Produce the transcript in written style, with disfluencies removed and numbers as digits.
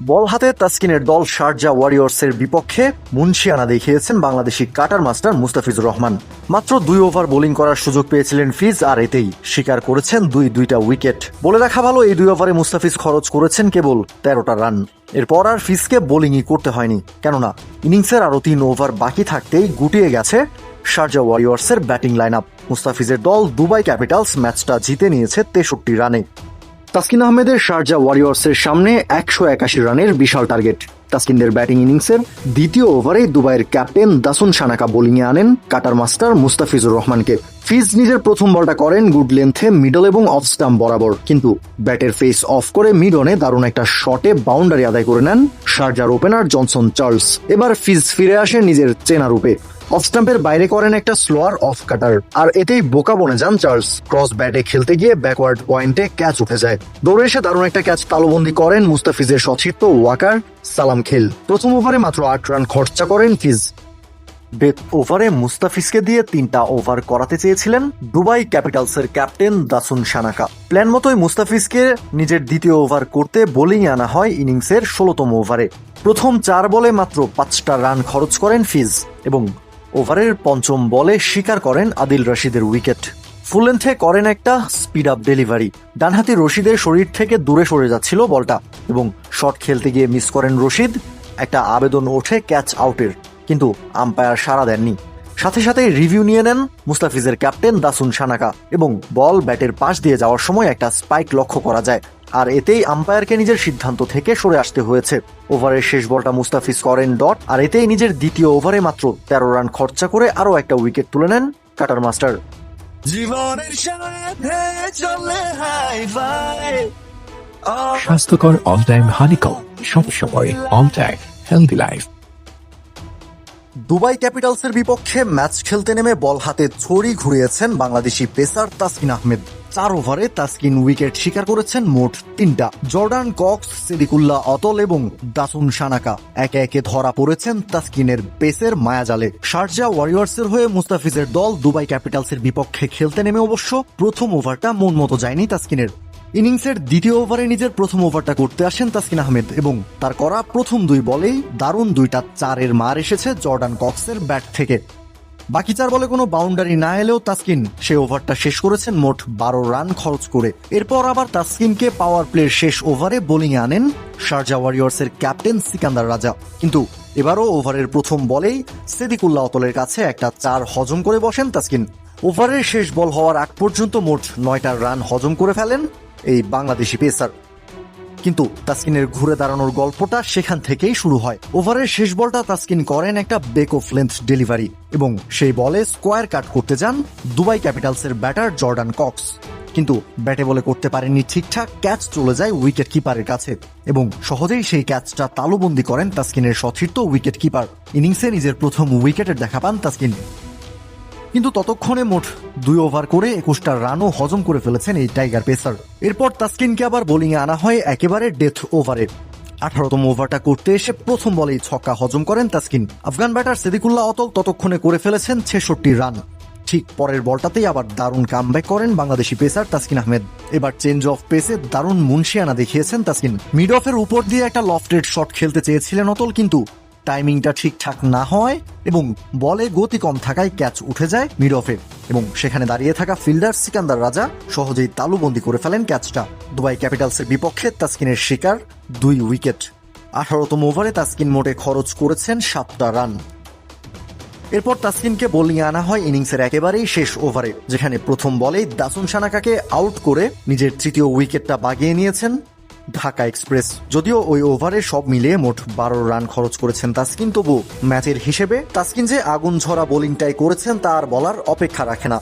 বল হাতে তাসকিনের দল শারজা ওয়ারিয়র্সের বিপক্ষে মুন্সিয়ানা দেখিয়েছেন বাংলাদেশি কাটার মাস্টার মুস্তাফিজুর রহমান। মাত্র 2 ওভার বোলিং করার সুযোগ পেয়েছিলেন ফিজ, আর এতেই শিকার করেছেন দুইটা উইকেট। বলে রাখা ভালো, এই 2 ওভারে মুস্তাফিজ খরচ করেছেন কেবল 13টা রান। এরপর আর ফিজকে বোলিংই করতে হয়নি, কেননা ইনিংসের আরও 3 ওভার বাকি থাকতেই গুটিয়ে গেছে শারজা ওয়ারিয়র্সের ব্যাটিং লাইন আপ। মুস্তাফিজের দল দুবাই ক্যাপিটালস ম্যাচটা জিতে নিয়েছে 63 রানে। তাসকিন আহমেদের শারজা ওয়ারিয়র্সের সামনে 181 রানের বিশাল টার্গেট। তাসকিনদের ব্যাটিং ইনিংসের দ্বিতীয় ওভারে দুবাইয়ের ক্যাপ্টেন দাসুন সানাকা বোলিংয়ে আনেন কাটার মাস্টার মুস্তাফিজুর রহমানকে। ফিজ নিজের প্রথম বলটা করেন গুড লেন্থে মিডল এবং অফ স্টাম্প বরাবর, কিন্তু ব্যাটের ফেস অফ করে মিডনে দারুণ একটা শটে বাউন্ডারি আদায় করে নেন শারজার ওপেনার জনসন চার্লস। এবার ফিজ ফিরে আসেন নিজের চেনা রূপে। অফ স্টাম্পের বাইরে করেন একটা স্লোয়ার অফ কাটার, আর এতেই বোকা বনে যান চার্লস। ক্রস ব্যাটে খেলতে গিয়ে ব্যাকওয়ার্ড পয়েন্টে ক্যাচ উঠে যায়। দৌড়ে এসে দারুণ একটা ক্যাচ তালুবন্দি করেন মুস্তাফিজের সতীর্থ ওয়াকার সালাম খেল। প্রথম ওভারে মাত্র 8 রান খরচা করেন ফিজ। ডেথ ওভারে মুস্তাফিজকে দিয়ে 3টা ওভার করাতে চেয়েছিলেন দুবাই ক্যাপিটালসের ক্যাপ্টেন দাসুন সানাকা। প্ল্যান মতোই মুস্তাফিজকে নিজের দ্বিতীয় ওভার করতে বোলিংয়ে আনা হয় ইনিংসের 16তম ওভারে। প্রথম 4 বলে মাত্র 5টা রান খরচ করেন ফিজ এবং ওভারের 5ম বলে শিকার করেন আদিল রশিদের উইকেট। ফুল লেন্থে করেন একটা স্পিড আপ ডেলিভারি। ডানহাতি রশিদের শরীর থেকে দূরে সরে যাচ্ছিল বলটা এবং শট খেলতে গিয়ে মিস করেন রশিদ। একটা আবেদন ওঠে ক্যাচ আউটের, কিন্তু আম্পায়ার সাড়া দেননি। সাথে সাথে রিভিউ নিয়ে নেন মুস্তাফিজের ক্যাপ্টেন দাসুন সানাকা এবং বল ব্যাটের পাশ দিয়ে যাওয়ার সময় একটা স্পাইক লক্ষ্য করা যায়, আর এতেই আম্পায়ারকে নিজের সিদ্ধান্ত থেকে সরে আসতে হয়েছে। ওভারের শেষ বলটা মুস্তাফিজ করেন ডট, আর এতেই নিজের দ্বিতীয় ওভারে মাত্র 13 রান খরচা করে আরও একটা উইকেট তুলে নেন কাটার মাস্টার। জীবনের সাথে চলে হাই ফাই স্বাস্থ্যকর অল টাইম হানিকম, সব সময় all time healthy life. Dubai ক্যাপিটালসের বিপক্ষে ম্যাচ খেলতে নেমে বল হাতে ছড়ি ঘুরিয়েছেন বাংলাদেশি পেসার তাসকিন আহমেদ। 4 ওভারে তাসকিন উইকেট শিকার করেছেন মোট 3টা। জর্ডান কক্স, সিদ্দিকুল্লাহ অতল এবং দাসুন সানাকা একে একে ধরা পড়েছেন তাসকিনের পেসের মায়াজালে। শারজা ওয়ারিয়র্সের হয়ে মুস্তাফিজের দল দুবাই ক্যাপিটালসের বিপক্ষে খেলতে নেমে অবশ্য প্রথম ওভারটা মন মতো যায়নি তাসকিনের। ইনিংসের দ্বিতীয় ওভারে নিজের প্রথম ওভারটা করতে আসেন তাসকিন আহমেদ এবং তার করা প্রথম 2 বলেই দারুণ 2টা 4-এর মার এসেছে জর্ডান কক্সের ব্যাট থেকে। বাকি 4 বলে কোনো বাউন্ডারি না এলেও তাসকিন সে ওভারটা শেষ করেছেন মোট 12 রান খরচ করে। এরপর আবার তাসকিনকে পাওয়ার প্লের শেষ ওভারে বোলিংয়ে আনেন শারজা ওয়ারিয়র্সের ক্যাপ্টেন সিকান্দার রাজা, কিন্তু এবারও ওভারের প্রথম বলেই সিদ্দিকুল্লাহ অতলের কাছে একটা 4 হজম করে বসেন তাসকিন। ওভারের শেষ বল হওয়ার আগ পর্যন্ত মোট 9টা রান হজম করে ফেলেন এই বাংলাদেশি পেসার, কিন্তু তাসকিনের ঘুরে দাঁড়ানোর গল্পটা সেখান থেকেই শুরু হয়। ওভারের শেষ বলটা তাসকিন করেন একটা বেক অফ লেন্থ ডেলিভারি এবং সেই বলে স্কোয়ার কাট করতে যান দুবাই ক্যাপিটালসের ব্যাটার জর্ডান কক্স, কিন্তু ব্যাটে বলে করতে পারেননি ঠিকঠাক। ক্যাচ চলে যায় উইকেট কিপারের কাছে এবং সহজেই সেই ক্যাচটা তালুবন্দি করেন তাসকিনের সতীর্থ উইকেট কিপার। ইনিংসে নিজের প্রথম উইকেটের দেখা পান তাসকিন, কিন্তু ততক্ষণে মোট 2 ওভার করে 21টা রানও হজম করে ফেলেছেন এই টাইগার পেসার। এরপর তাসকিনকে আবার বোলিংয়ে আনা হয় একেবারে ডেথ ওভারে। 18তম ওভারটা করতে এসে প্রথম বলেই ছক্কা হজম করেন তাসকিন। আফগান ব্যাটার সিদ্দিকুল্লাহ অতল ততক্ষণে করে ফেলেছেন 66 রান। ঠিক পরের বলটাতেই আবার দারুণ কামব্যাক করেন বাংলাদেশি পেসার তাসকিন আহমেদ। এবার চেঞ্জ অফ পেসে দারুণ মুন্সিয়ানা দেখিয়েছেন তাসকিন। মিড অফের উপর দিয়ে একটা লফটেড শট খেলতে চেয়েছিলেন অতল, কিন্তু টাইমিংটা ঠিকঠাক না হয় এবং বলে গতি কম থাকায় ক্যাচ উঠে যায় মিড অফে এবং সেখানে দাঁড়িয়ে থাকা ফিল্ডার সিকান্দার রাজা সহজেই তালুবন্দি করে ফেলেন ক্যাচটা। দুবাই ক্যাপিটালসের বিপক্ষে তাসকিনের শিকার 2 উইকেট। 18তম ওভারে তাসকিন মোটে খরচ করেছেন 7টা রান। এরপর তাসকিনকে বোলিংয়ে আনা হয় ইনিংসের একেবারেই শেষ ওভারে, যেখানে প্রথম বলেই দাসুন সানাকাকে আউট করে নিজের 3য় উইকেটটা বাগিয়ে নিয়েছেন ঢাকা এক্সপ্রেস। যদিও ওই ওভারে সব মিলিয়ে মোট 12 রান খরচ করেছেন তাসকিন, তবু ম্যাচের হিসেবে তাসকিন যে আগুন ঝরা বোলিংটাই করেছেন তা আর বলার অপেক্ষা রাখে না।